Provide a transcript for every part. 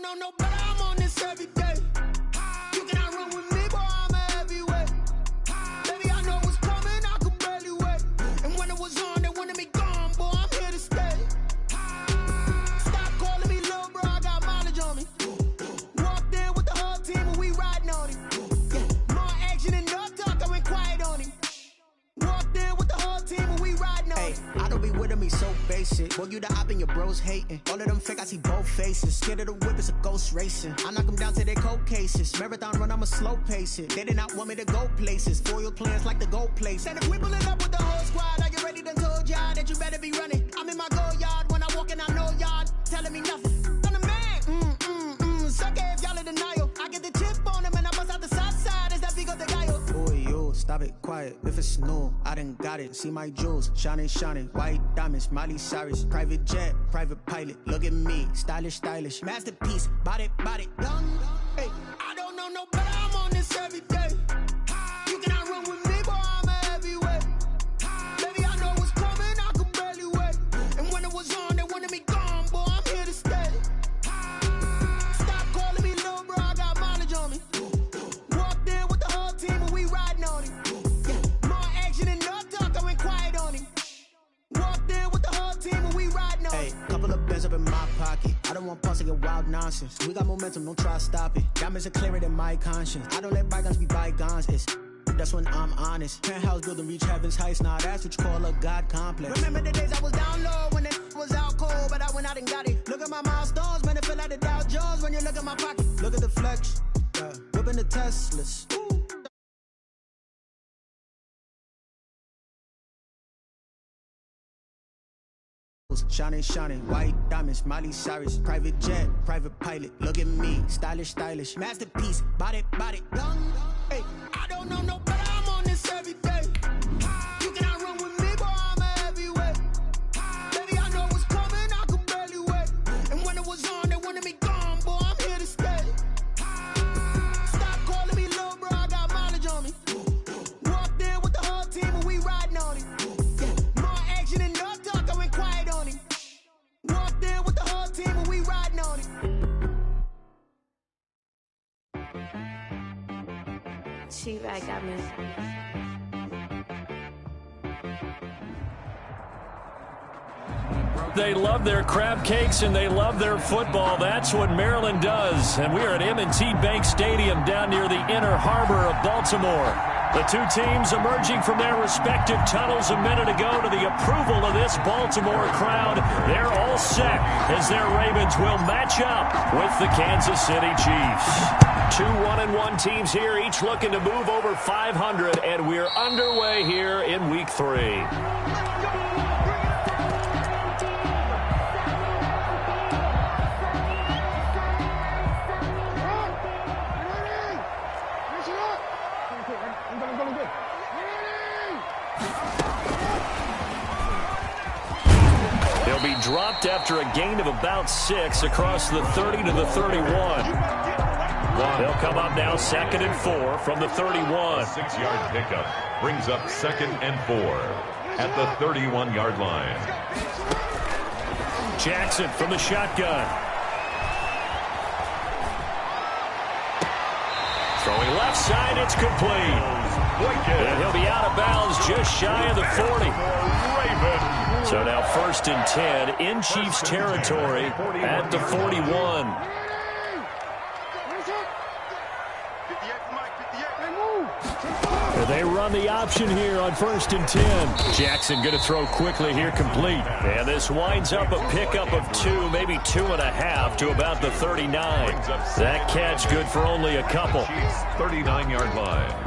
know no better, I'm on this every day. You cannot run with me, boy, I'm a heavyweight. Baby, I know what's coming, I could barely wait. And when it was on, they wanted me gone, boy, I'm here to stay. Stop calling me little bro, I got mileage on me. Walked in with the whole team and we riding on him. Yeah, more action and no talk, I went quiet on him. Walked in with the whole team and we riding on him. I don't be with him, he's so basic. Boy, you the op and your bros hating. All of them fake, I see both faces. Scared of the whip, it's a ghost racing. I knock them down to their cold cases. Marathon run, I'ma slow pace it. They did not want me to go places. Foil plans like the gold place. And if we pulling up with the whole squad, I get ready to told y'all that you better be running. I'm in my go yard when I walk in, I know y'all telling me nothing. I'm the man, suck it if y'all in denial. I get the chip on him and I bust out the south side. Is that Vigo de Gallo? Boy, yo, stop it, quiet. If it's new, I done got it. See my jewels, shining, shining. White diamonds, Miley Cyrus. Private jet, private pilot. Look at me, stylish, stylish. Masterpiece, body, done. Hey, I don't know no better, I'm on this every day. You cannot run with me, boy, I'm a heavyweight. Baby, I know what's coming, I could barely wait. And when it was on, they wanted me gone, boy, I'm here to stay. Stop calling me little bro, I got mileage on me. Walked in with the whole team and we riding on him. Yeah, more action and no talk, I went quiet on him. Walked in with the whole team and we riding on him. Couple of bands up in my pocket. I don't want pause to get wild nonsense. We got momentum, don't try to stop it. Diamonds are clearer than my conscience. I don't let bygones be bygones. That's when I'm honest. Penthouse building, reach heaven's heights. Now that's what you call a God complex. Remember the days I was down low when it was out cold, but I went out and got it. Look at my milestones, man, it feel like the Dow Jones when you look at my pocket. Look at the flex, whipping the Teslas. Shining, shining, white diamonds, Miley Cyrus. Private jet, private pilot. Look at me, stylish, stylish. Masterpiece, body, done. Hey, I don't know no better, I'm on this every day. You cannot run with me, boy, I'm a heavyweight. Baby, I know what's coming, I could barely wait. And when it was on, they wanted me gone, boy, I'm here to stay. Stop calling me little bro, I got mileage on me. Walked in with the whole team and we riding on him. Yeah, more action and no talk, I went quiet on him. Walked in with the whole team and we riding on him. She-Rag got me. They love their crab cakes and they love their football. That's what Maryland does. And we are at M&T Bank Stadium down near the inner harbor of Baltimore. The two teams emerging from their respective tunnels a minute ago to the approval of this Baltimore crowd. They're all set as their Ravens will match up with the Kansas City Chiefs. Two 1-1 teams here, each looking to move over 500, and we're underway here in Week 3. They'll be dropped after a gain of about 6 across the 30 to the 31. They'll come up now 2nd and 4 from the 31. 6-yard pickup brings up 2nd and 4 at the 31-yard line. Jackson from the shotgun. Throwing left side, it's complete. And he'll be out of bounds just shy of the 40. So now 1st and 10 in Chiefs territory at the 41. They run the option here on 1st and 10. Jackson going to throw quickly here, complete. And this winds up a pickup of 2, maybe 2.5 to about the 39. That catch good for only a couple. 39-yard line.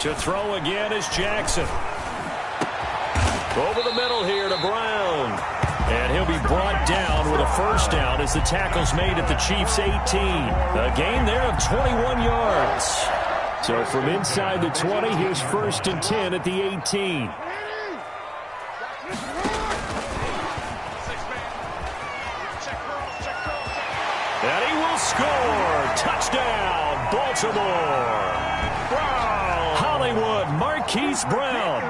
To throw again is Jackson. Over the middle here to Brown. And he'll be brought down with a 1st down as the tackle's made at the Chiefs' 18. A gain there of 21 yards. So from inside the 20, here's 1st and 10 at the 18. will score. Touchdown, Baltimore. Wow. Hollywood Marquise Brown,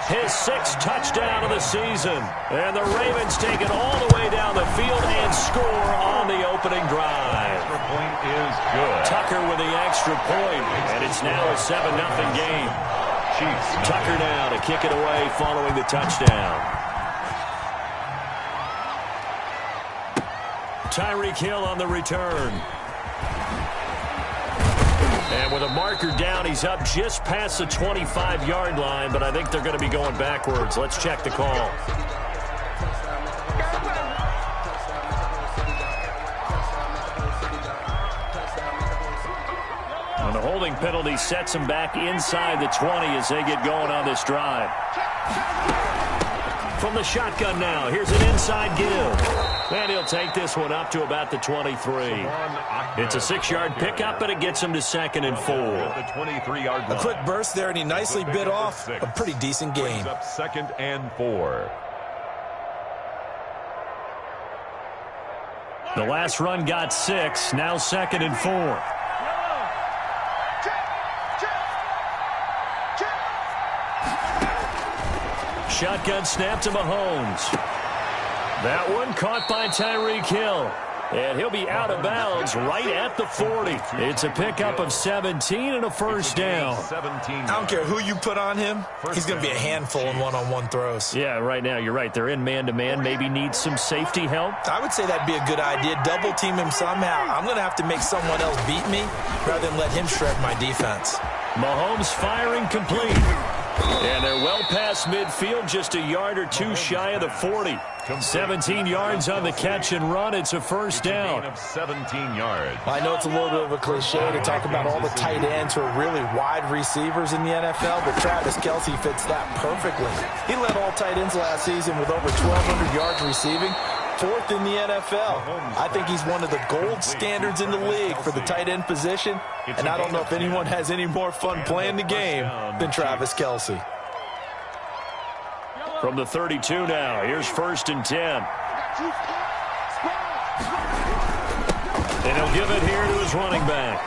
his 6th touchdown of the season. And the Ravens take it all the way down the field and score on the opening drive. Extra point is good. Tucker with the extra point, and it's now a 7-0 game. Chiefs. Tucker now to kick it away following the touchdown. Tyreek Hill on the return. And with a marker down, he's up just past the 25-yard line, but I think they're going to be going backwards. Let's check the call. And the holding penalty sets him back inside the 20 as they get going on this drive. From the shotgun now, here's an inside give. And he'll take this one up to about the 23. It's a 6-yard pickup, but it gets him to 2nd and 4. The 23-yard line. A quick burst there, and he nicely bit off a pretty decent game. Up 2nd and 4. The last run got 6, now 2nd and 4. Shotgun snap to Mahomes. That one caught by Tyreek Hill. And he'll be out of bounds right at the 40. It's a pickup of 17 and a first down. I don't care who you put on him. He's going to be a handful in one-on-one throws. Yeah, right now, you're right. They're in man-to-man. Maybe need some safety help. I would say that'd be a good idea. Double team him somehow. I'm going to have to make someone else beat me rather than let him shred my defense. Mahomes firing complete. And they're well past midfield, just a yard or two shy of the 40. 17 yards on the catch and run. It's a first down. Of 17 yards. I know it's a little bit of a cliche to talk about all the tight ends who are really wide receivers in the NFL, but Travis Kelce fits that perfectly. He led all tight ends last season with over 1,200 yards receiving, 4th in the NFL. I think he's one of the gold standards in the league for the tight end position, and I don't know if anyone has any more fun playing the game than Travis Kelce. From the 32 now, here's 1st and 10. And he'll give it here to his running back.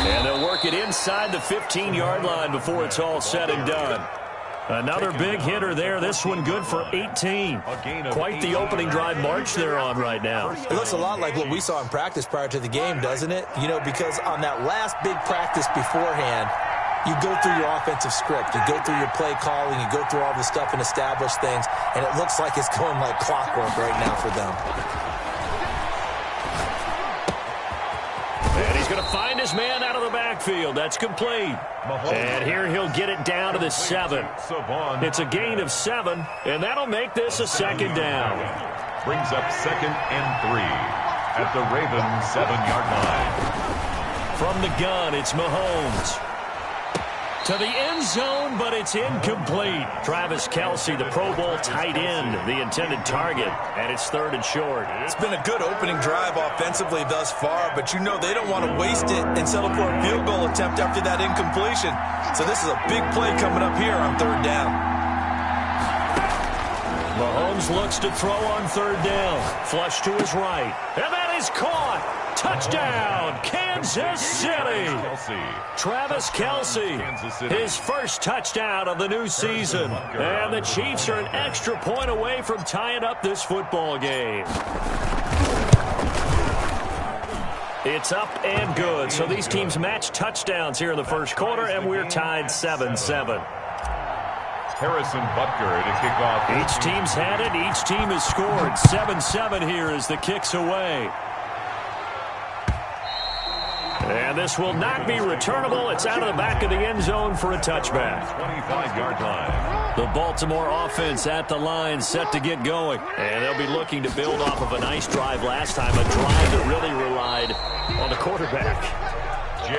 And they'll work it inside the 15-yard line before it's all said and done. Another big hitter there. This one good for 18. Quite the opening drive march they're on right now. It looks a lot like what we saw in practice prior to the game, doesn't it? You know, because on that last big practice beforehand, you go through your offensive script. You go through your play calling. You go through all the stuff and establish things. And it looks like it's going like clockwork right now for them. And he's going to find his man out of the backfield. That's complete. And here he'll get it down to the 7. It's a gain of 7, and that'll make this a 2nd down. Brings up 2nd and 3 at the Ravens 7-yard line. From the gun, it's Mahomes. To the end zone, but it's incomplete. Travis Kelce, the Pro Bowl tight end, the intended target, and it's 3rd and short. It's been a good opening drive offensively thus far, but you know they don't want to waste it and settle for a field goal attempt after that incompletion. So this is a big play coming up here on 3rd down. Mahomes looks to throw on 3rd down. Flush to his right. And that is caught. Touchdown, Kansas City. Travis Kelce, his first touchdown of the new season. And the Chiefs are an extra point away from tying up this football game. It's up and good. So these teams match touchdowns here in the first quarter, and we're tied 7-7. Harrison Butker to kick off. Each team's had it. Each team has scored. 7-7 here as the kick's away. And this will not be returnable. It's out of the back of the end zone for a touchback. 25-yard line. The Baltimore offense at the line, set to get going. And they'll be looking to build off of a nice drive last time, a drive that really relied on the quarterback.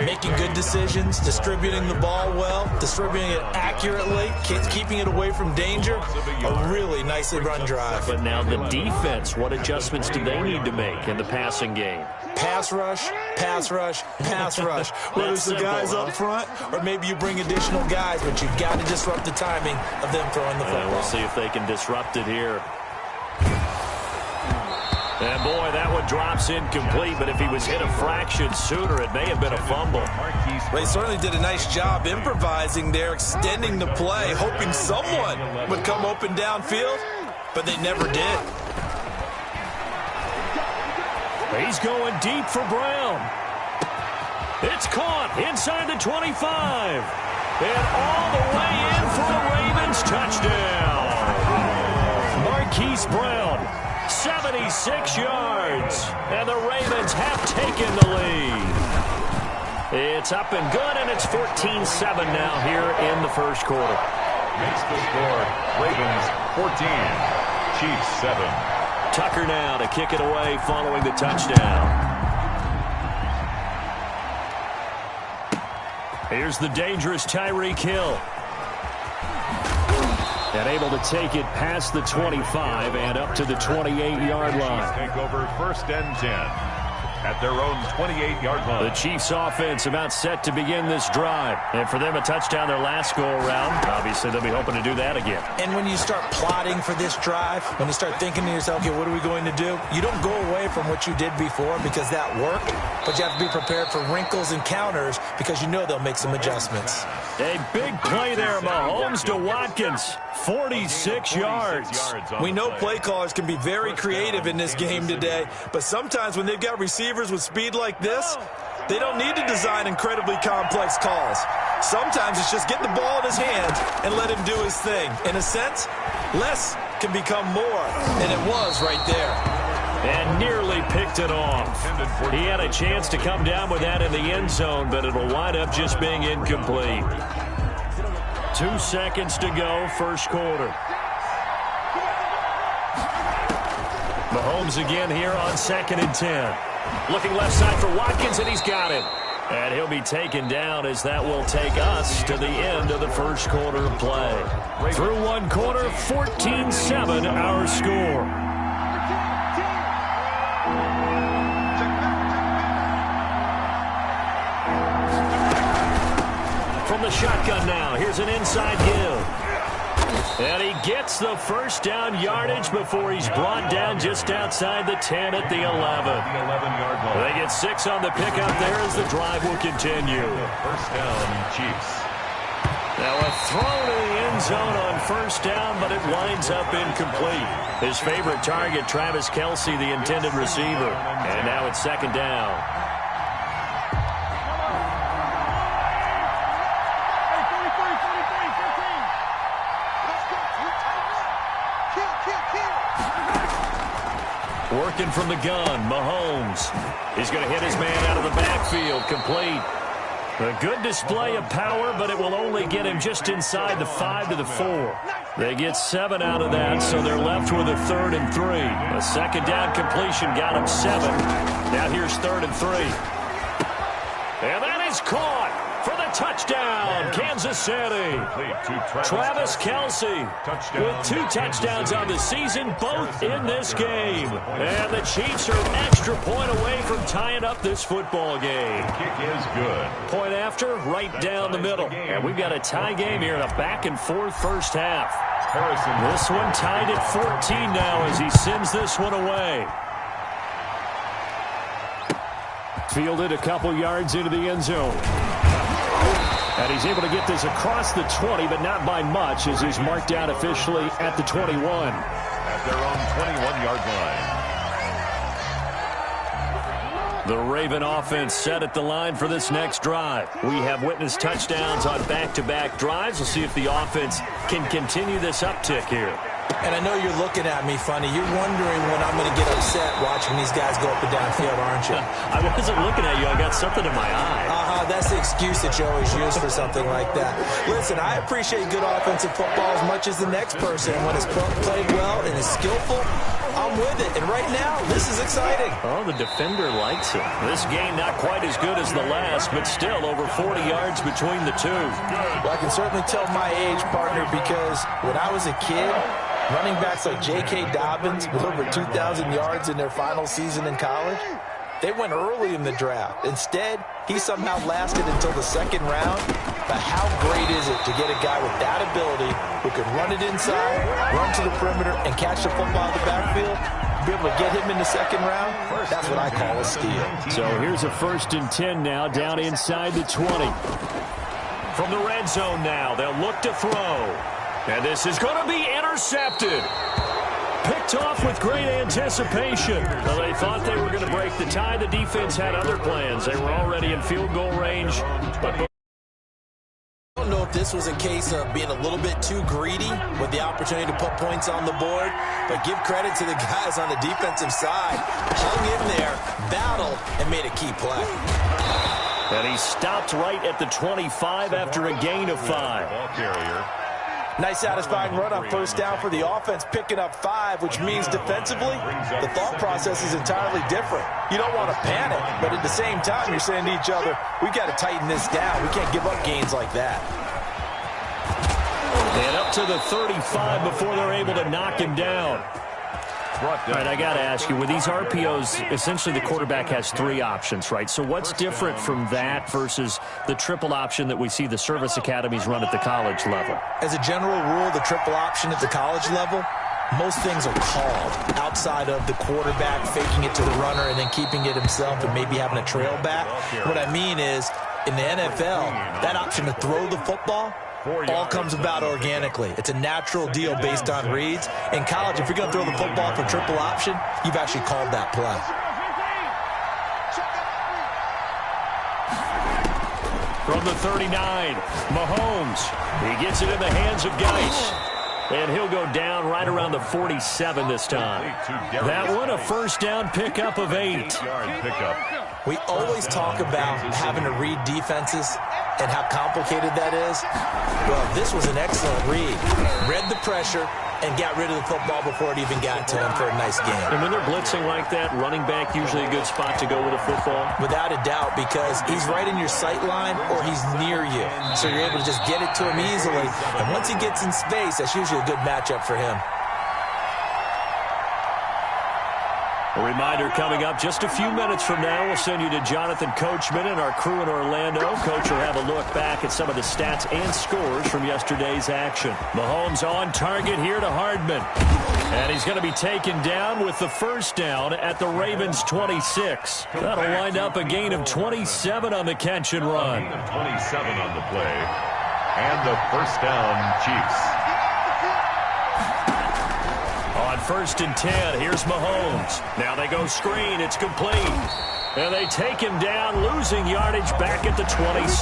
Making good decisions, distributing the ball well, distributing it accurately, keeping it away from danger. A really nicely run drive. But now the defense, what adjustments do they need to make in the passing game? Pass rush, pass rush, pass rush. Whether it's the guys up front or maybe you bring additional guys, but you've got to disrupt the timing of them throwing the football. We'll see if they can disrupt it here. And boy, that one drops incomplete, but if he was hit a fraction sooner, it may have been a fumble. Well, he certainly did a nice job improvising there, extending the play, hoping someone would come open downfield, but they never did. He's going deep for Brown. It's caught inside the 25. And all the way in for a Ravens touchdown. Marquise Brown, 76 yards. And the Ravens have taken the lead. It's up and good, and it's 14-7 now here in the first quarter. Makes the score Ravens 14, Chiefs 7. Tucker now to kick it away following the touchdown. Here's the dangerous Tyreek Hill. And able to take it past the 25 and up to the 28-yard line. Take over 1st and 10 at their own 28-yard line. The Chiefs offense about set to begin this drive. And for them, a touchdown their last go-around. Obviously, they'll be hoping to do that again. And when you start plotting for this drive, when you start thinking to yourself, okay, what are we going to do? You don't go away from what you did before because that worked, but you have to be prepared for wrinkles and counters because you know they'll make some adjustments. A big play there, Mahomes to Watkins. 46 yards. We know play callers can be very creative in this game today, but sometimes when they've got receivers with speed like this, they don't need to design incredibly complex calls. Sometimes it's just get the ball in his hands and let him do his thing. In a sense, less can become more, and it was right there. And nearly picked it off. He had a chance to come down with that in the end zone, but it'll wind up just being incomplete. 2 seconds to go, first quarter. Mahomes again here on 2nd and 10. Looking left side for Watkins, and he's got it. And he'll be taken down as that will take us to the end of the first quarter of play. Through one quarter, 14-7 our score. From the shotgun now, here's an inside give. And he gets the first down yardage before he's brought down just outside the 10 at the 11. The 11-yard line. They get 6 on the pickup there as the drive will continue. First down, Chiefs. Now a throw to the end zone on first down, but it winds up incomplete. His favorite target, Travis Kelce, the intended receiver. And now it's 2nd down. Working from the gun, Mahomes. He's going to hit his man out of the backfield, complete. A good display of power, but it will only get him just inside the 5 to the 4. They get 7 out of that, so they're left with a 3rd and 3. A 2nd down completion got him 7. Now here's 3rd and 3. And that is caught for the touchdown, Kansas City. Travis Kelce with 2 touchdowns on the season, both in this game. And the Chiefs are an extra point away from tying up this football game. Kick is good. Point after, right down the middle. And we've got a tie game here in a back-and-forth first half. This one tied at 14 now as he sends this one away. Fielded a couple yards into the end zone. And he's able to get this across the 20, but not by much, as he's marked down officially at the 21. At their own 21-yard line. The Raven offense set at the line for this next drive. We have witnessed touchdowns on back-to-back drives. We'll see if the offense can continue this uptick here. And I know you're looking at me funny. You're wondering when I'm going to get upset watching these guys go up and down field, aren't you? I wasn't looking at you. I got something in my eye. That's the excuse that you always use for something like that. Listen, I appreciate good offensive football as much as the next person. When it's played well and is skillful, I'm with it. And right now, this is exciting. Oh, the defender likes it. This game not quite as good as the last, but still over 40 yards between the two. Well, I can certainly tell my age, partner, because when I was a kid, running backs like J.K. Dobbins with over 2,000 yards in their final season in college, they went early in the draft. Instead, he somehow lasted until the 2nd round. But how great is it to get a guy with that ability who can run it inside, run to the perimeter, and catch the football in the backfield? be able to get him in the second round, that's what I call a steal. So here's a 1st and 10 now, down inside the 20. From the red zone now, they'll look to throw. And this is going to be intercepted. Picked off with great anticipation. Well, they thought they were going to break the tie. The defense had other plans. They were already in field goal range. But I don't know if this was a case of being a little bit too greedy with the opportunity to put points on the board, but give credit to the guys on the defensive side. Hung in there, battled, and made a key play. And he stopped right at the 25 after a gain of 5. Ball carrier. Nice satisfying run on first down for the offense, picking up 5, which means defensively, the thought process is entirely different. You don't want to panic, but at the same time, you're saying to each other, we've got to tighten this down. We can't give up gains like that. And up to the 35 before they're able to knock him down. All right, I got to ask you, with these RPOs, essentially the quarterback has 3 options, right? So what's different from that versus the triple option that we see the service academies run at the college level? As a general rule, the triple option at the college level, most things are called outside of the quarterback faking it to the runner and then keeping it himself and maybe having a trail back. What I mean is, in the NFL, that option to throw the football all comes about organically. It's a natural deal based on reads. In college, if you're going to throw the football for triple option, you've actually called that play. From the 39, Mahomes. He gets it in the hands of Geis. And he'll go down right around the 47 this time. That one, a first down pickup of 8. We always talk about having to read defenses and how complicated that is. Well, this was an excellent read. Read the pressure and got rid of the football before it even got to him for a nice game. And when they're blitzing like that, running back usually a good spot to go with a football? Without a doubt, because he's right in your sight line or he's near you. So you're able to just get it to him easily. And once he gets in space, that's usually a good matchup for him. A reminder coming up just a few minutes from now, we'll send you to Jonathan Coachman and our crew in Orlando. Coach will have a look back at some of the stats and scores from yesterday's action. Mahomes on target here to Hardman. And he's going to be taken down with the first down at the Ravens' 26. That'll wind up a gain of 27 on the catch and run. 27 on the play. And the first down, Chiefs. On 1st and 10, here's Mahomes. Now they go screen. It's complete. And they take him down, losing yardage back at the 27.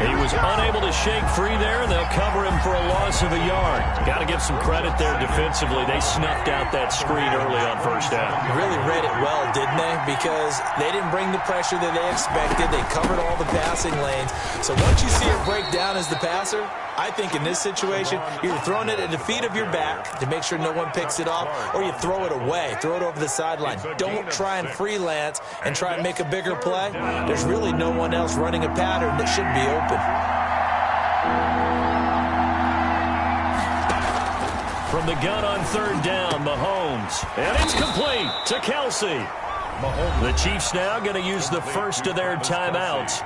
He was unable to shake free there, and they'll cover him for a loss of a yard. Got to give some credit there defensively. They snuffed out that screen early on first down. Really read it well, didn't they? Because they didn't bring the pressure that they expected. They covered all the passing lanes. So once you see it break down as the passer, I think in this situation, you're throwing it at the feet of your back to make sure no one picks it off, or you throw it away, throw it over the sideline. Don't try and freelance and try and make a bigger play. There's really no one else running a pattern that should be open. From the gun on 3rd down, Mahomes. And it's complete to Kelsey. The Chiefs now going to use the first of their timeouts,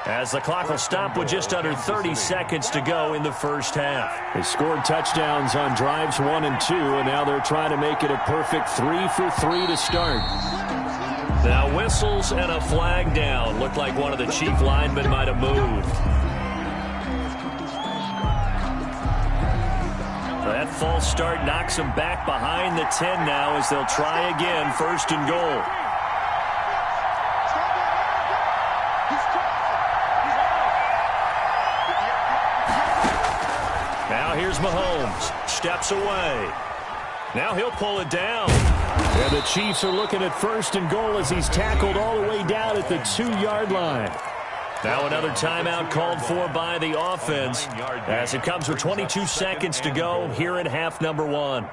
as the clock will stop with just under 30 seconds to go in the first half. They scored touchdowns on drives 1 and 2, and now they're trying to make it a perfect 3 for 3 to start. Now whistles and a flag down. Looked like one of the Chief linemen might have moved. That false start knocks them back behind the 10 now as they'll try again, 1st and goal. Here's Mahomes. Steps away. Now he'll pull it down. And the Chiefs are looking at 1st and goal as he's tackled all the way down at the 2-yard line. Now another timeout called for by the offense as it comes with 22 seconds to go here in half number 1.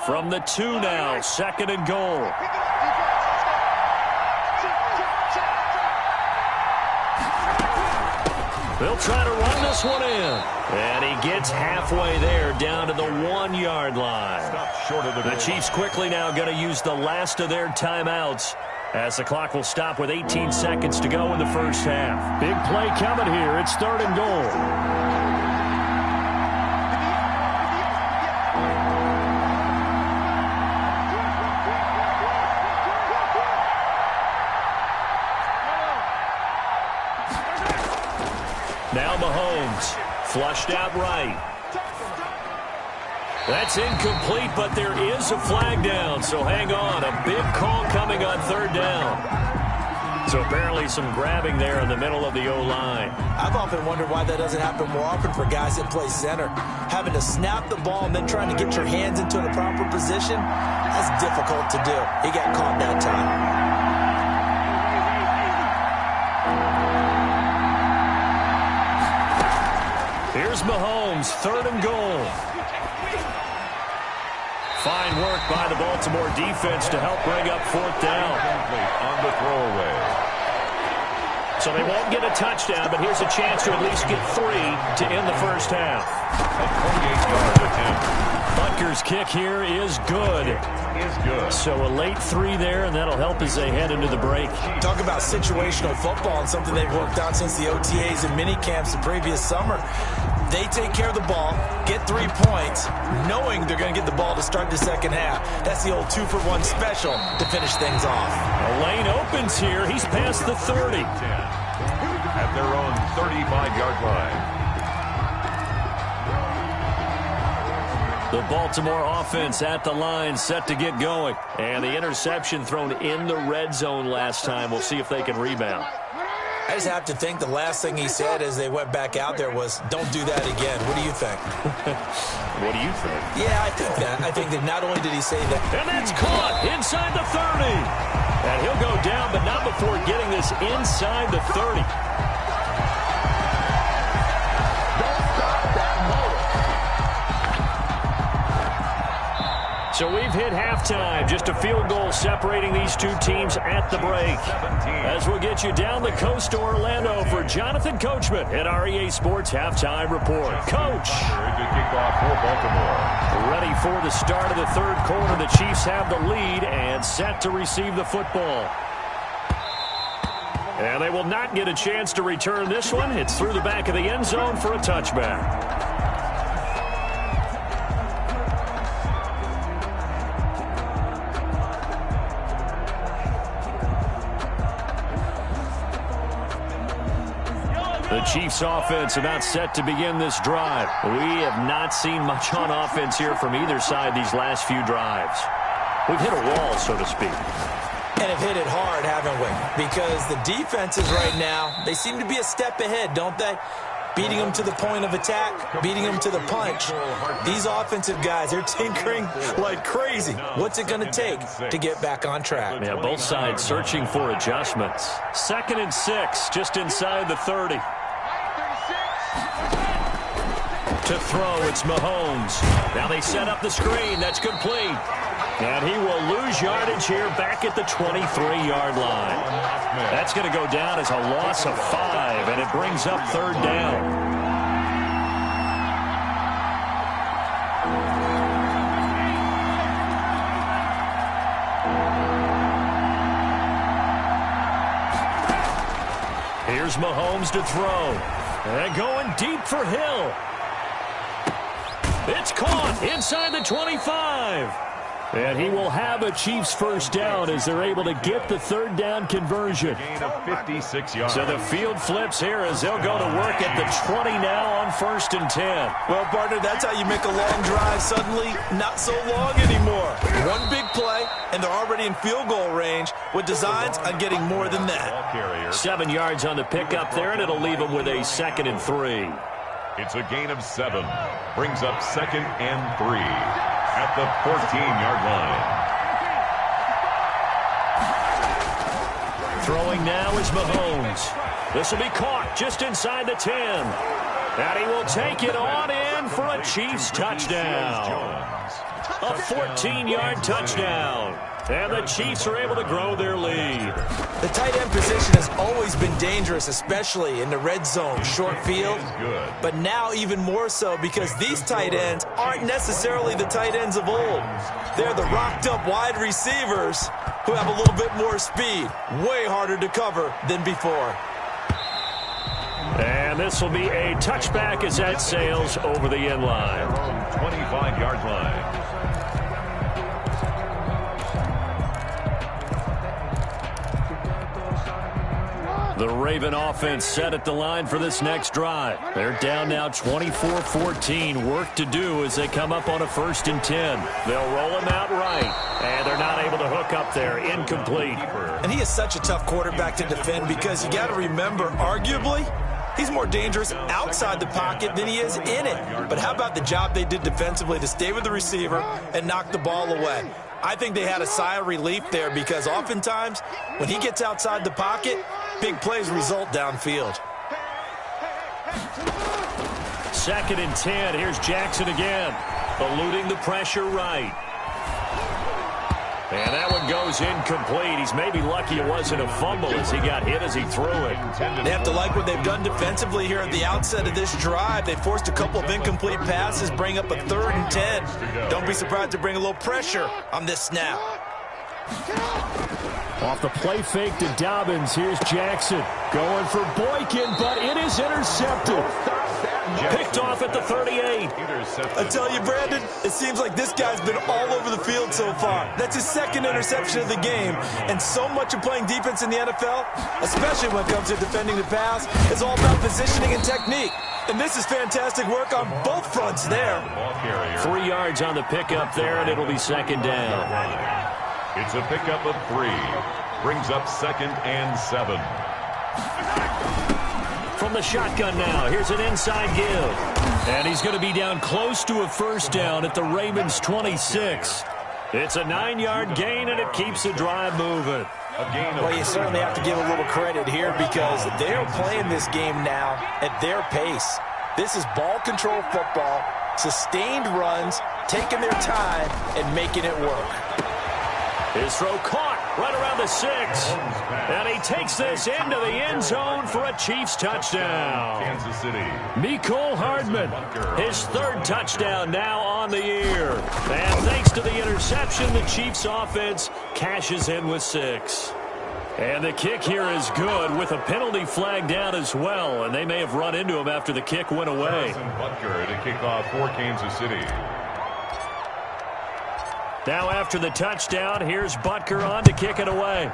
From the 2 now, 2nd and goal. They'll try to run this one in. And he gets halfway there down to the 1-yard line. The Chiefs quickly now going to use the last of their timeouts as the clock will stop with 18 seconds to go in the first half. Big play coming here. It's 3rd and goal. Now Mahomes. Flushed out right. That's incomplete, but there is a flag down, so hang on. A big call coming on third down. So apparently some grabbing there in the middle of the O-line. I've often wondered why that doesn't happen more often for guys that play center. Having to snap the ball and then trying to get your hands into the proper position, that's difficult to do. He got caught that time. Here's Mahomes, 3rd and goal. Fine work by the Baltimore defense to help bring up 4th down. On the throwaway. So they won't get a touchdown, but here's a chance to at least get 3 to end the first half. A 28-yard attempt. Butker's kick here is good. Is good. So a late 3 there, and that'll help as they head into the break. Talk about situational football and something they've worked on since the OTAs and mini camps the previous summer. They take care of the ball, get 3 points, knowing they're going to get the ball to start the second half. That's the old 2-for-1 special to finish things off. A lane opens here. He's past the 30. At their own 35-yard line. The Baltimore offense at the line, set to get going. And the interception thrown in the red zone last time. We'll see if they can rebound. I just have to think the last thing he said as they went back out there was, don't do that again. What do you think? What do you think? Yeah, I think that. I think that not only did he say that. And that's caught inside the 30. And he'll go down, but not before getting this inside the 30. So we've hit halftime. Just a field goal separating these two teams at the break. As we'll get you down the coast to Orlando for Jonathan Coachman at our EA Sports Halftime Report. Coach. Very good kickoff for Baltimore. Ready for the start of the third quarter. The Chiefs have the lead and set to receive the football. And they will not get a chance to return this one. It's through the back of the end zone for a touchback. The Chiefs offense about set to begin this drive. We have not seen much on offense here from either side these last few drives. We've hit a wall, so to speak. And have hit it hard, haven't we? Because the defenses right now, they seem to be a step ahead, don't they? Beating them to the point of attack, beating them to the punch. These offensive guys, they're tinkering like crazy. What's it going to take to get back on track? Yeah, both sides searching for adjustments. 2nd and 6, just inside the 30. To throw, it's Mahomes. Now they set up the screen. That's complete. And he will lose yardage here back at the 23-yard line. That's going to go down as a loss of 5, and it brings up 3rd down. Here's Mahomes to throw. And going deep for Hill. It's caught inside the 25. And he will have a Chiefs first down as they're able to get the 3rd down conversion. Gain of 56 yards. So the field flips here as they'll go to work at the 20 now on 1st and 10. Well, partner, that's how you make a long drive suddenly not so long anymore. One big play, and they're already in field goal range with designs on getting more than that. 7 yards on the pickup there, and it'll leave them with a 2nd and 3. It's a gain of 7. Brings up 2nd and 3 at the 14-yard line. Throwing now is Mahomes. This will be caught just inside the 10. And he will take it on in for a Chiefs touchdown. A 14-yard touchdown. And the Chiefs are able to grow their lead. The tight end position has always been dangerous, especially in the red zone, short field. But now even more so because these tight ends aren't necessarily the tight ends of old. They're the rocked-up wide receivers who have a little bit more speed. Way harder to cover than before. And this will be a touchback as that sails over the end line. 25-yard line. The Raven offense set at the line for this next drive. They're down now 24-14. Work to do as they come up on a 1st and 10. They'll roll him out right, and they're not able to hook up there. Incomplete. And he is such a tough quarterback to defend because you got to remember, arguably, he's more dangerous outside the pocket than he is in it. But how about the job they did defensively to stay with the receiver and knock the ball away? I think they had a sigh of relief there because oftentimes when he gets outside the pocket, big plays result downfield. 2nd and 10. Here's Jackson again, eluding the pressure right. And that one goes incomplete. He's maybe lucky it wasn't a fumble as he got hit as he threw it. They have to like what they've done defensively here at the outset of this drive. They forced a couple of incomplete passes, bring up a 3rd and 10. Don't be surprised to bring a little pressure on this snap. Off the play fake to Dobbins, here's Jackson. Going for Boykin, but it is intercepted. Picked off at the 38. I tell you, Brandon, it seems like this guy's been all over the field so far. That's his 2nd interception of the game. And so much of playing defense in the NFL, especially when it comes to defending the pass, is all about positioning and technique. And this is fantastic work on both fronts there. 3 yards on the pickup there, and it'll be 2nd down. It's a pickup of 3. Brings up 2nd and 7. From the shotgun now, here's an inside give. And he's going to be down close to a 1st down at the Ravens' 26. It's a 9-yard gain, and it keeps the drive moving. Well, you certainly have to give a little credit here because they're playing this game now at their pace. This is ball control football, sustained runs, taking their time, and making it work. His throw caught right around the 6. And he takes this into the end zone for a Chiefs touchdown. Kansas City. Mecole Hardman, his 3rd touchdown now on the year. And thanks to the interception, the Chiefs offense cashes in with 6. And the kick here is good with a penalty flag down as well. And they may have run into him after the kick went away. Butker to kick off for Kansas City. Now after the touchdown, here's Butker on to kick it away.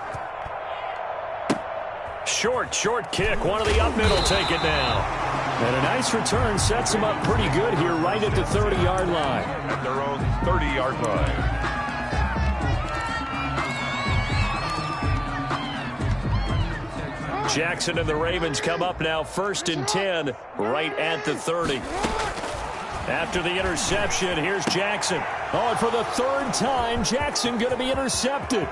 Short kick. One of the up middle take it down. And a nice return sets him up pretty good here right at the 30-yard line. At their own 30-yard line. Jackson and the Ravens come up now 1st and 10 right at the 30. After the interception, here's Jackson. Oh, and for the 3rd time, Jackson going to be intercepted.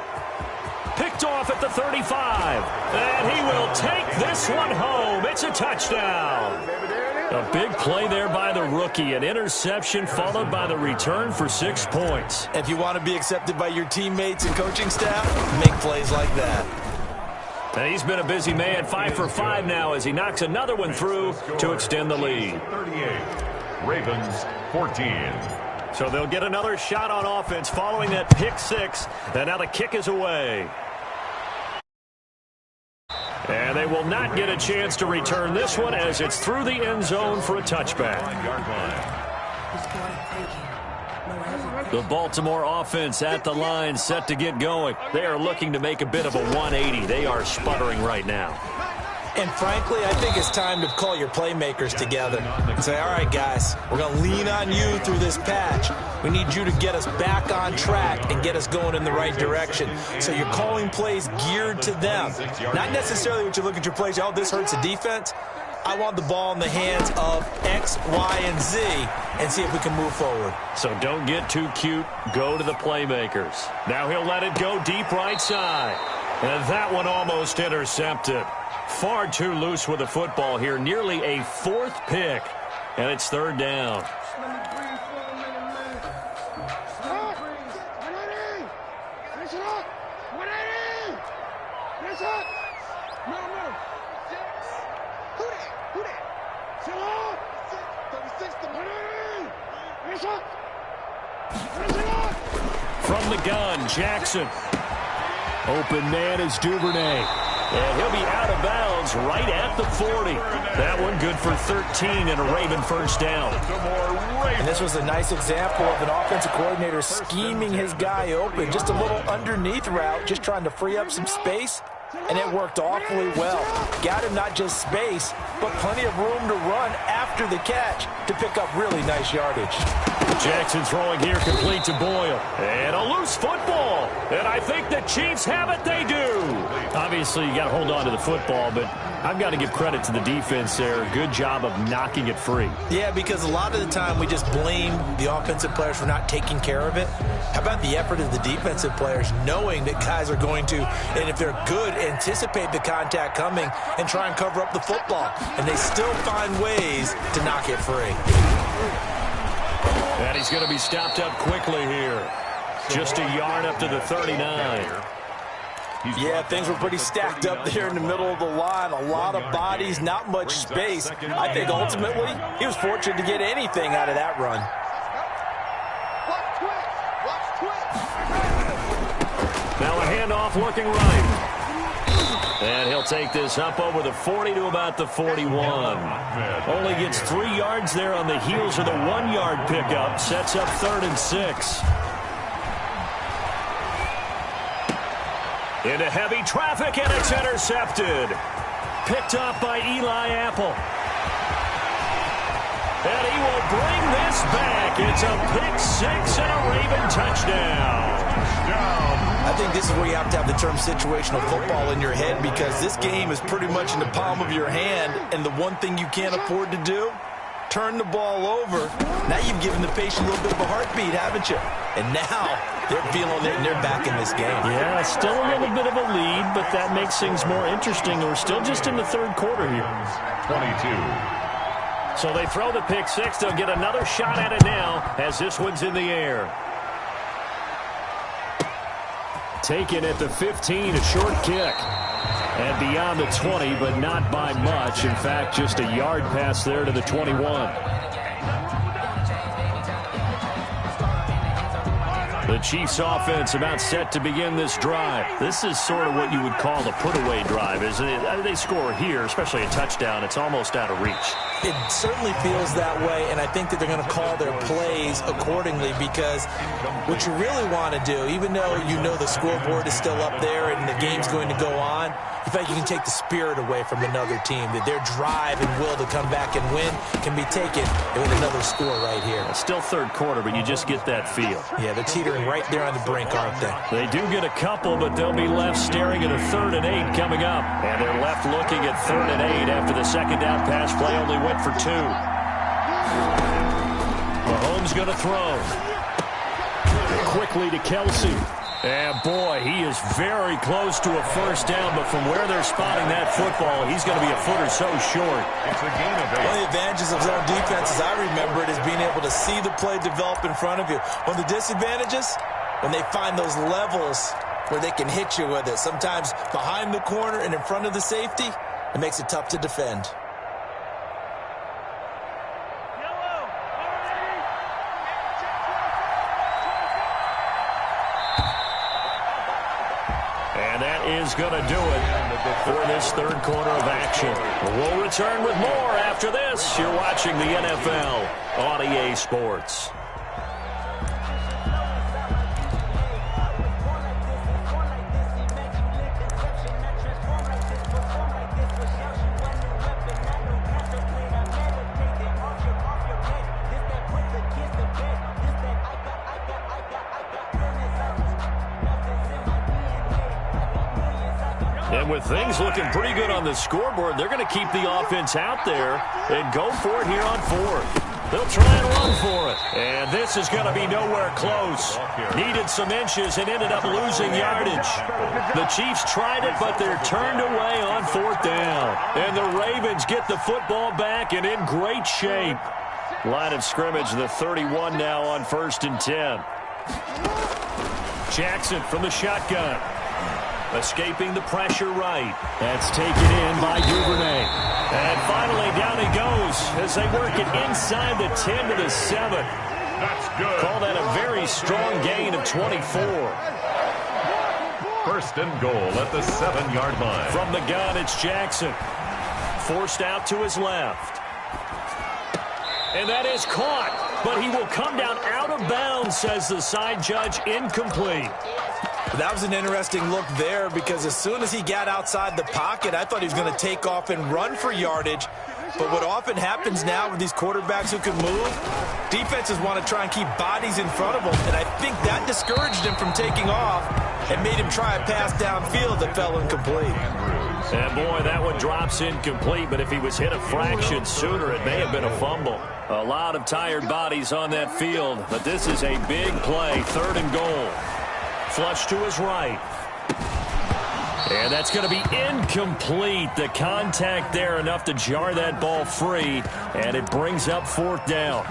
Picked off at the 35. And he will take this one home. It's a touchdown. A big play there by the rookie. An interception followed by the return for 6 points. If you want to be accepted by your teammates and coaching staff, make plays like that. And he's been a busy man, 5 for 5 now as he knocks another one through to extend the lead. 38. Ravens 14. So they'll get another shot on offense following that pick 6. And now the kick is away. And they will not get a chance to return this one as it's through the end zone for a touchback. The Baltimore offense at the line set to get going. They are looking to make a bit of a 180. They are sputtering right now. And frankly, I think it's time to call your playmakers together and say, all right, guys, we're going to lean on you through this patch. We need you to get us back on track and get us going in the right direction. So you're calling plays geared to them. Not necessarily what you look at your plays, oh, this hurts the defense. I want the ball in the hands of X, Y, and Z and see if we can move forward. So don't get too cute. Go to the playmakers. Now he'll let it go deep right side. And that one almost intercepted. Far too loose with the football here. Nearly a 4th pick. And it's 3rd down. From the gun, Jackson. Open man is Duvernay. And he'll be out of bounds right at the 40. That one good for 13 and a Raven 1st down. And this was a nice example of an offensive coordinator scheming his guy open. Just a little underneath route, just trying to free up some space. and it worked awfully well. Got him not just space, but plenty of room to run after the catch to pick up really nice yardage. Jackson throwing here, complete to Boyle. And a loose football. And I think the Chiefs have it. They do. Obviously, you got to hold on to the football, but I've got to give credit to the defense there. Good job of knocking it free. Yeah, because a lot of the time we just blame the offensive players for not taking care of it. How about the effort of the defensive players knowing that guys are going to, and if they're good, anticipate the contact coming and try and cover up the football. And they still find ways to knock it free. And he's going to be stopped up quickly here. Just a yard up to the 39. Yeah, things were pretty stacked up there in the middle of the line. A lot of bodies, not much space. I think ultimately he was fortunate to get anything out of that run. Now a handoff looking right. And he'll take this up over the 40 to about the 41. Only gets 3 yards there on the heels of the 1-yard pickup. Sets up 3rd and 6. Into heavy traffic, and it's intercepted. Picked up by Eli Apple. And he will bring this back. It's a pick-6 and a Raven touchdown. I think this is where you have to have the term situational football in your head, because this game is pretty much in the palm of your hand, and the one thing you can't afford to do, turn the ball over. Now you've given the patient a little bit of a heartbeat, haven't you? And now they're feeling it, and they're back in this game. Yeah, still a little bit of a lead, but that makes things more interesting. We're still just in the 3rd quarter here. 22. So they throw the pick-6. They'll get another shot at it now as this one's in the air. Taken at the 15, a short kick. And beyond the 20, but not by much. In fact, just a yard pass there to the 21. The Chiefs offense about set to begin this drive. This is sort of what you would call the put-away drive, isn't it? They score here, especially a touchdown. It's almost out of reach. It certainly feels that way, and I think that they're going to call their plays accordingly, because what you really want to do, even though you know the scoreboard is still up there and the game's going to go on, in fact, you can take the spirit away from another team, that their drive and will to come back and win can be taken with another score right here. It's still 3rd quarter, but you just get that feel. Yeah, they're teetering right there on the brink, aren't they? They do get a couple, but they'll be left staring at a 3rd and 8 coming up. And they're left looking at 3rd and 8 after the second down pass play only went for 2. Mahomes going to throw. Quickly to Kelsey. And boy, he is very close to a 1st down, but from where they're spotting that football, he's going to be a foot or so short. It's a gain of 8. One of the advantages of zone defense, as I remember it, is being able to see the play develop in front of you. One of the disadvantages, when they find those levels where they can hit you with it, sometimes behind the corner and in front of the safety, it makes it tough to defend. Is going to do it for this 3rd quarter of action. We'll return with more after this. You're watching the NFL on EA Sports. And with things looking pretty good on the scoreboard, they're going to keep the offense out there and go for it here on 4th. They'll try and run for it. And this is going to be nowhere close. Needed some inches and ended up losing yardage. The Chiefs tried it, but they're turned away on 4th down. And the Ravens get the football back and in great shape. Line of scrimmage, the 31 now on 1st and 10. Jackson from the shotgun. Escaping the pressure right. That's taken in by Duvernay. And finally down he goes as they work it inside the 10 to the 7. That's good. Call that a very strong gain of 24. 1st and goal at the 7-yard line. From the gun, it's Jackson. Forced out to his left. And that is caught. But he will come down out of bounds, says the side judge, incomplete. That was an interesting look there because as soon as he got outside the pocket, I thought he was going to take off and run for yardage. But what often happens now with these quarterbacks who can move, defenses want to try and keep bodies in front of them, and I think that discouraged him from taking off and made him try a pass downfield that fell incomplete. And boy, that one drops incomplete, but if he was hit a fraction sooner, it may have been a fumble. A lot of tired bodies on that field, but this is a big play, 3rd and goal. Flush to his right. And that's going to be incomplete. The contact there enough to jar that ball free, and it brings up 4th down.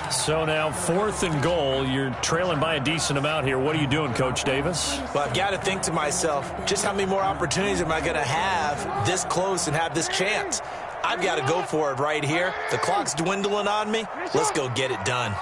So now 4th and goal. You're trailing by a decent amount here. What are you doing, Coach Davis? Well, I've got to think to myself, just how many more opportunities am I going to have this close and have this chance? I've got to go for it right here. The clock's dwindling on me. Let's go get it done.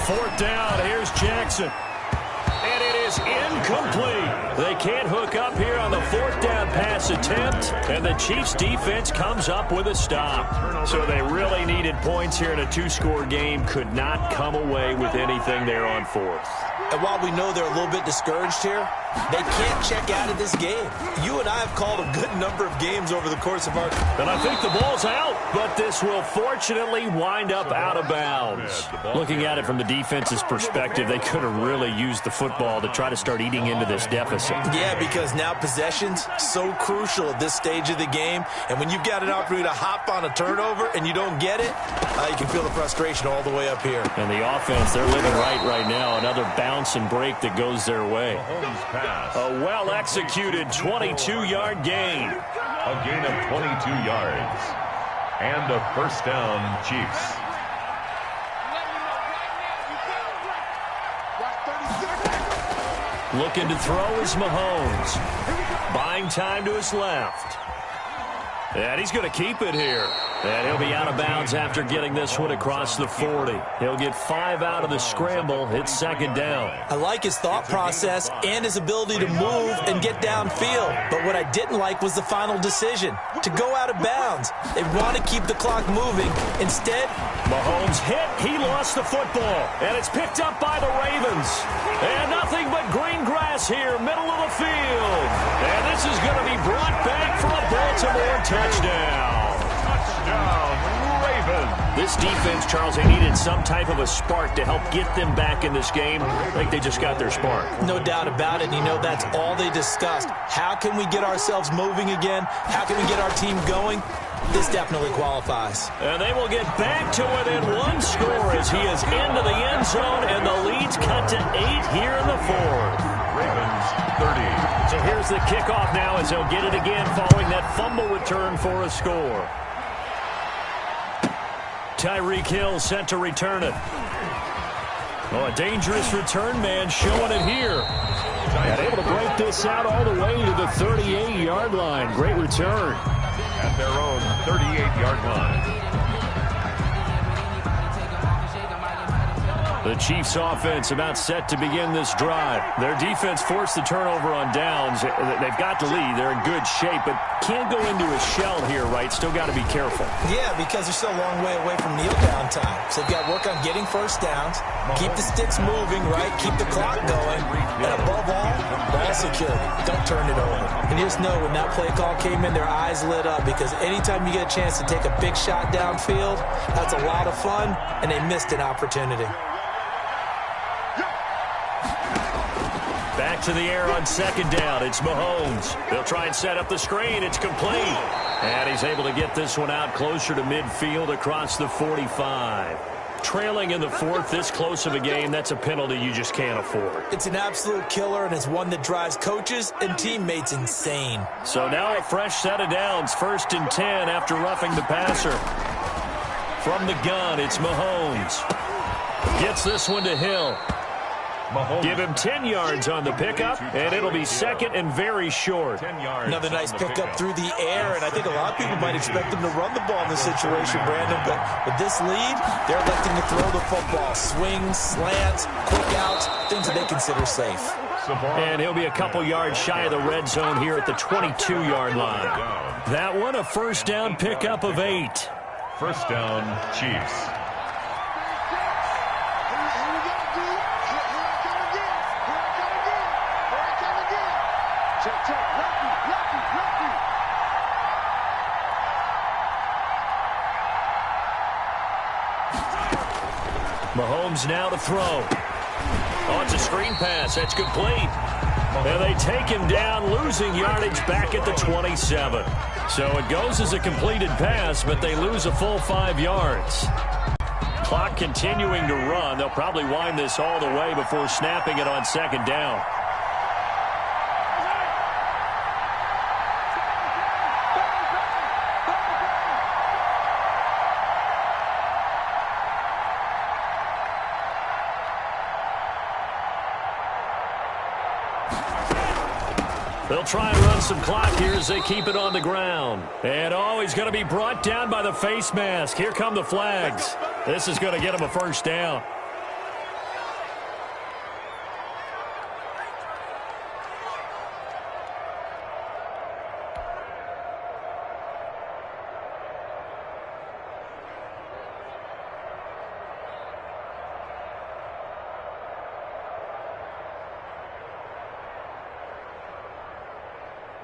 4th down. Here's Jackson. And it is incomplete. They can't hook up here on the 4th down pass attempt, and the Chiefs defense comes up with a stop. So they really needed points here in a 2-score game. Could not come away with anything there on 4th. And while we know they're a little bit discouraged here, they can't check out of this game. You and I have called a good number of games over the course of our... And I think the ball's out, but this will fortunately wind up out of bounds. Looking at it from the defense's perspective, they could have really used the football to try to start eating into this deficit. Yeah, because now possession's so crucial at this stage of the game. And when you've got an opportunity to hop on a turnover and you don't get it, you can feel the frustration all the way up here. And the offense, they're living right now. Another bounce and break that goes their way. A well-executed 22-yard gain. A gain of 22 yards. And a 1st down, Chiefs. Looking to throw is Mahomes. Buying time to his left. And he's going to keep it here. And he'll be out of bounds after getting this one across the 40. He'll get 5 out of the scramble. It's 2nd down. I like his thought process and his ability to move and get downfield. But what I didn't like was the final decision, to go out of bounds. They want to keep the clock moving. Instead, Mahomes hit. He lost the football. And it's picked up by the Ravens. And nothing but green grass here, middle of the field. And this is going to be brought back for a Baltimore touchdown. Ravens. This defense, Charles, they needed some type of a spark to help get them back in this game. I think they just got their spark. No doubt about it. You know, that's all they discussed. How can we get ourselves moving again? How can we get our team going? This definitely qualifies. And they will get back to within 1 score as he is into the end zone, and the lead's cut to 8 here in the 4th. Ravens 30. So here's the kickoff now as they'll get it again following that fumble return for a score. Tyreek Hill set to return it. Oh, a dangerous return man showing it here. And able to break this out all the way to the 38-yard line. Great return. At their own 38-yard line. The Chiefs offense about set to begin this drive. Their defense forced the turnover on downs. They've got the lead. They're in good shape, but can't go into a shell here, right? Still got to be careful. Yeah, because they're still a long way away from kneel down time. So they've got to work on getting 1st downs, keep the sticks moving, right? Keep the clock going. And above all, ball security. Don't turn it over. And you just know when that play call came in, their eyes lit up because anytime you get a chance to take a big shot downfield, that's a lot of fun, and they missed an opportunity. Back to the air on 2nd down. It's Mahomes. They'll try and set up the screen. It's complete. And he's able to get this one out closer to midfield across the 45. Trailing in the 4th, this close of a game, that's a penalty you just can't afford. It's an absolute killer, and it's one that drives coaches and teammates insane. So now a fresh set of downs. 1st and 10 after roughing the passer. From the gun, it's Mahomes. Gets this one to Hill. Mahomes. Give him 10 yards on the pickup, and it'll be 2nd and very short. Another nice pickup through the air, and I think a lot of people might expect them to run the ball in this situation, Brandon, but with this lead, they're electing to throw the football. Swings, slants, quick outs, things that they consider safe. And he'll be a couple yards shy of the red zone here at the 22-yard line. That one, a 1st down pickup of 8. 1st down, Chiefs. Mahomes now to throw. Oh, it's a screen pass. That's complete. And they take him down, losing yardage back at the 27. So it goes as a completed pass, but they lose a full 5 yards. Clock continuing to run. They'll probably wind this all the way before snapping it on second down. They'll try and run some clock here as they keep it on the ground. And he's going to be brought down by the face mask. Here come the flags. This is going to get him a first down.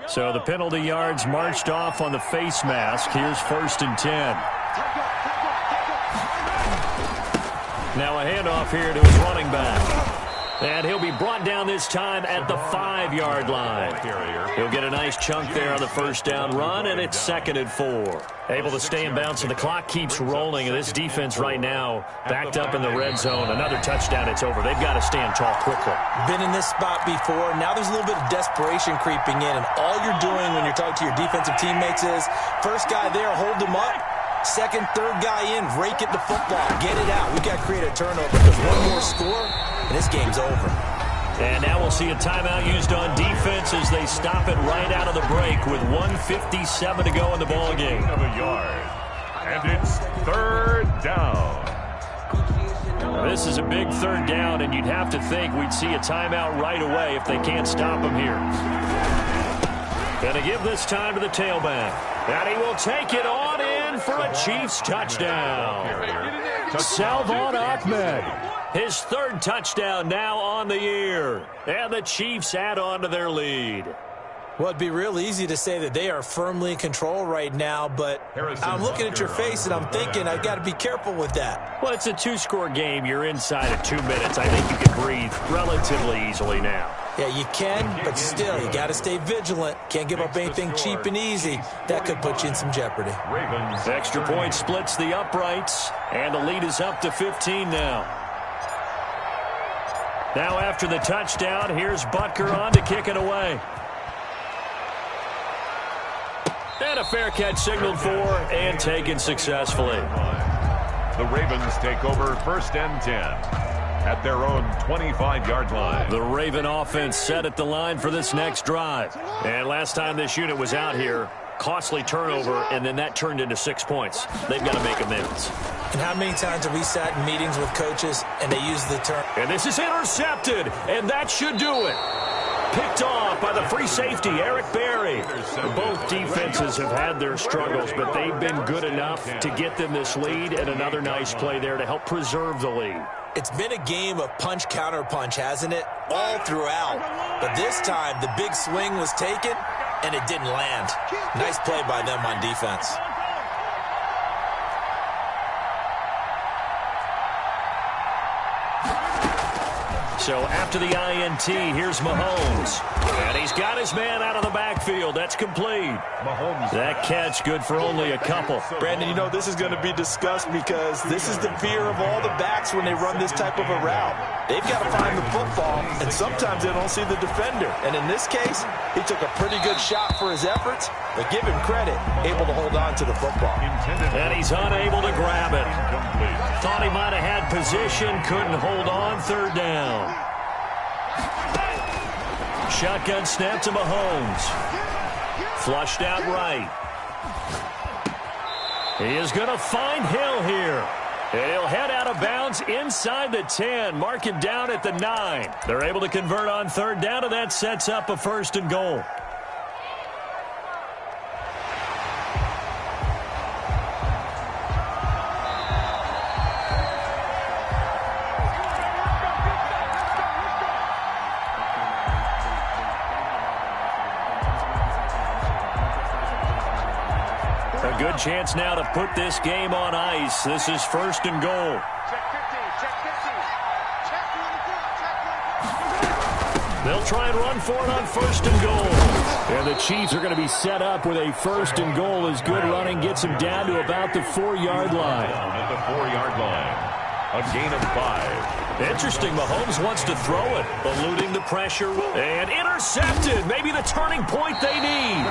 So the penalty yards marched off on the face mask. Here's 1st and 10. Now a handoff here to his running back. And he'll be brought down this time at the 5-yard line. He'll get a nice chunk there on the first down run, and it's 2nd and 4. Able to stay in bounds, and the clock keeps rolling. And this defense right now backed up in the red zone. Another touchdown, it's over. They've got to stand tall quickly. Been in this spot before. Now there's a little bit of desperation creeping in, and all you're doing when you're talking to your defensive teammates is, first guy there, hold him up. Second, third guy in, rake at the football. Get it out. We've got to create a turnover because one more score, and this game's over. And now we'll see a timeout used on defense as they stop it right out of the break with 1:57 to go in the ballgame. Of a yard. And it's 3rd down. This is a big 3rd down, and you'd have to think we'd see a timeout right away if they can't stop him here. Going to give this time to the tailback. And he will take it on in for a Chiefs touchdown. Salvon Ahmed. His 3rd touchdown now on the year. And the Chiefs add on to their lead. Well, it'd be real easy to say that they are firmly in control right now, but I'm looking at your face and I'm thinking I've got to be careful with that. Well, it's a 2-score game. You're inside of 2 minutes. I think you can breathe relatively easily now. Yeah, you can, but still, you got to stay vigilant. Can't give up anything cheap and easy. That could put you in some jeopardy. Extra point splits the uprights, and the lead is up to 15 now. Now after the touchdown, here's Butker on to kick it away. And a fair catch signaled for and taken successfully. The Ravens take over 1st and 10 at their own 25-yard line. The Raven offense set at the line for this next drive. And last time this unit was out here, costly turnover, and then that turned into 6 points. They've got to make amends. And how many times have we sat in meetings with coaches and they use the term? And this is intercepted, and that should do it. Picked off by the free safety, Eric Berry. Both defenses have had their struggles, but they've been good enough to get them this lead, and another nice play there to help preserve the lead. It's been a game of punch-counter-punch, hasn't it? All throughout. But this time, the big swing was taken, and it didn't land. Nice play by them on defense. So after the INT, here's Mahomes. And he's got his man out of the backfield. That's complete. Mahomes. That catch good for only a couple. Brandon, you know this is going to be discussed because this is the fear of all the backs when they run this type of a route. They've got to find the football, and sometimes they don't see the defender. And in this case, he took a pretty good shot for his efforts, but give him credit, able to hold on to the football. And he's unable to grab it. Thought he might have had position, couldn't hold on, 3rd down. Shotgun snap to Mahomes. Flushed out right. He is going to find Hill here. And he'll head out of bounds inside the 10. Mark him down at the 9. They're able to convert on 3rd down, and that sets up a 1st and goal. Good chance now to put this game on ice. This is 1st and goal. Check 15, check 15. They'll try and run for it on 1st and goal. And the Chiefs are going to be set up with a 1st and goal as good running gets them down to about the 4-yard line. At the 4-yard line. A gain of 5. Interesting. Mahomes wants to throw it, eluding the pressure. And intercepted. Maybe the turning point they need.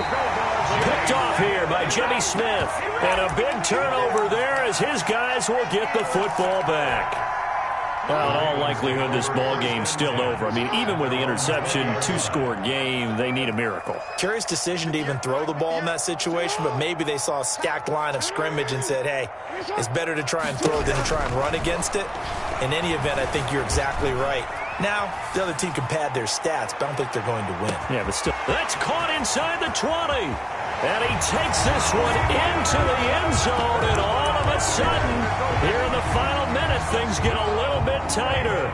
Picked off here by Jimmy Smith. And a big turnover there as his guys will get the football back. Well, in all likelihood, this ball game's still over. I mean, even with the interception, 2-score game, they need a miracle. Curious decision to even throw the ball in that situation, but maybe they saw a stacked line of scrimmage and said, hey, it's better to try and throw than to try and run against it. In any event, I think you're exactly right. Now, the other team can pad their stats, but I don't think they're going to win. Yeah, but still. That's caught inside the 20. And he takes this one into the end zone, and all of a sudden, here in the final minute, things get a little bit tighter.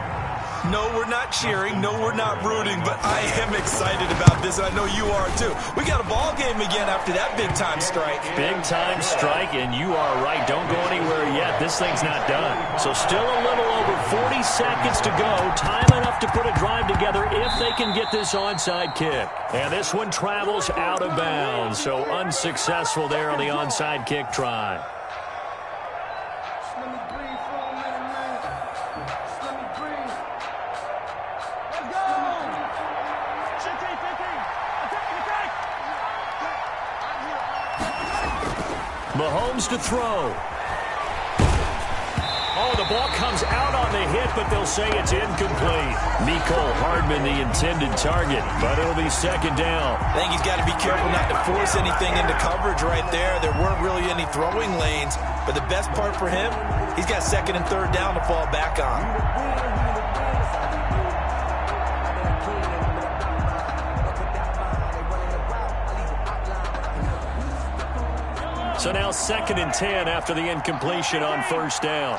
No, we're not cheering. No, we're not rooting, but I am excited about this, and I know you are too. We got a ball game again after that big-time strike. Big-time strike, and you are right. Don't go anywhere yet. This thing's not done. So still a little over 40 seconds to go. Time enough to put a drive together if they can get this onside kick. And this one travels out of bounds, so unsuccessful there on the onside kick try. Mahomes to throw. Oh, the ball comes out on the hit, but they'll say it's incomplete. Mecole Hardman, the intended target, but it'll be 2nd down. I think he's got to be careful not to force anything into coverage right there. There weren't really any throwing lanes, but the best part for him, he's got 2nd and 3rd down to fall back on. So now 2nd and 10 after the incompletion on 1st down.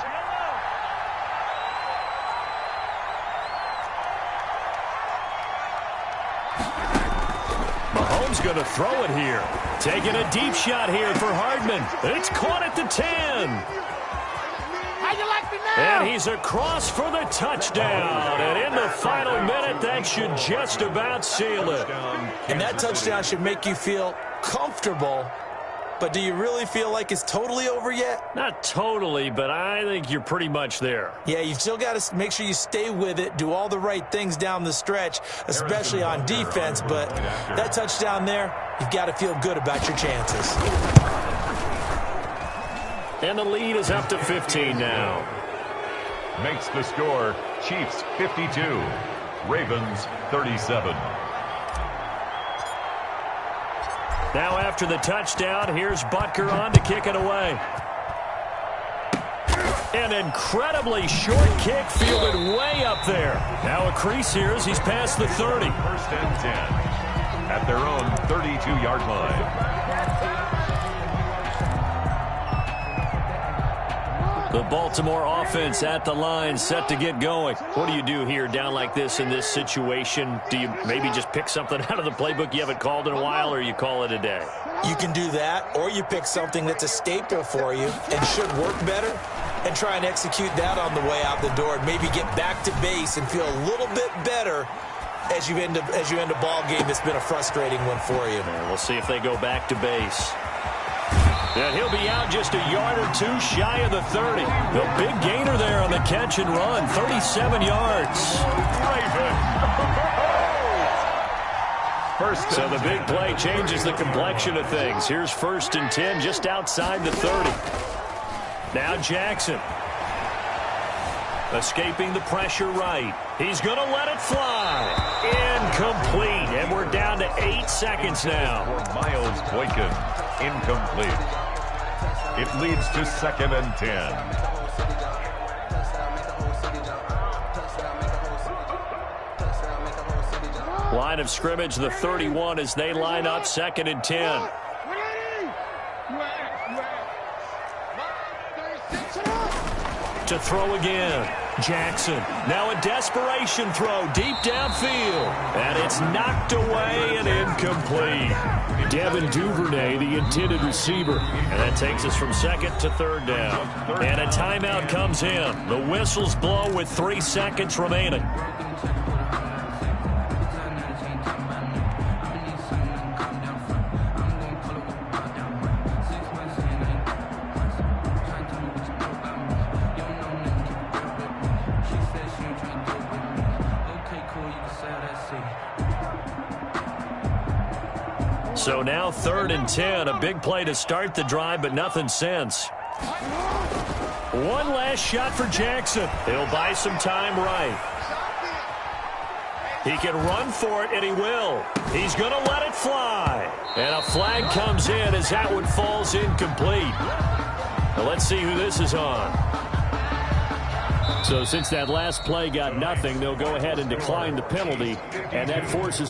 Mahomes going to throw it here. Taking a deep shot here for Hardman. It's caught at the 10. How you like me now? And he's across for the touchdown. And in the final minute, that should just about seal it. And that touchdown should make you feel comfortable. But do you really feel like it's totally over yet? Not totally, but I think you're pretty much there. Yeah, you've still got to make sure you stay with it, do all the right things down the stretch, especially on defense. But that touchdown there, you've got to feel good about your chances. And the lead is up to 15 now. Makes the score Chiefs 52, Ravens 37. Now after the touchdown, here's Butker on to kick it away. An incredibly short kick fielded way up there. Now a crease here as he's past the 30. 1st and 10 at their own 32-yard line. The Baltimore offense at the line, set to get going. What do you do here down like this in this situation? Do you maybe just pick something out of the playbook you haven't called in a while, or you call it a day? You can do that, or you pick something that's a staple for you and should work better and try and execute that on the way out the door and maybe get back to base and feel a little bit better as you end a ball game that's been a frustrating one for you. And we'll see if they go back to base. And he'll be out just a yard or two shy of the 30. The big gainer there on the catch and run, 37 yards. So the big play changes the complexion of things. Here's 1st and 10 just outside the 30. Now Jackson. Escaping the pressure right. He's going to let it fly. Incomplete. And we're down to 8 seconds now. For Miles Boykin, incomplete. It leads to 2nd and 10. Line of scrimmage, the 31 as they line up 2nd and 10. To throw again. Jackson. Now a desperation throw deep downfield. And it's knocked away and incomplete. Devin Duvernay, the intended receiver. And that takes us from 2nd to 3rd down. And a timeout comes in. The whistles blow with 3 seconds remaining. So now 3rd and 10, a big play to start the drive, but nothing since. One last shot for Jackson. He'll buy some time right. He can run for it, and he will. He's going to let it fly. And a flag comes in as that one falls incomplete. Now let's see who this is on. So since that last play got nothing, they'll go ahead and decline the penalty, and that forces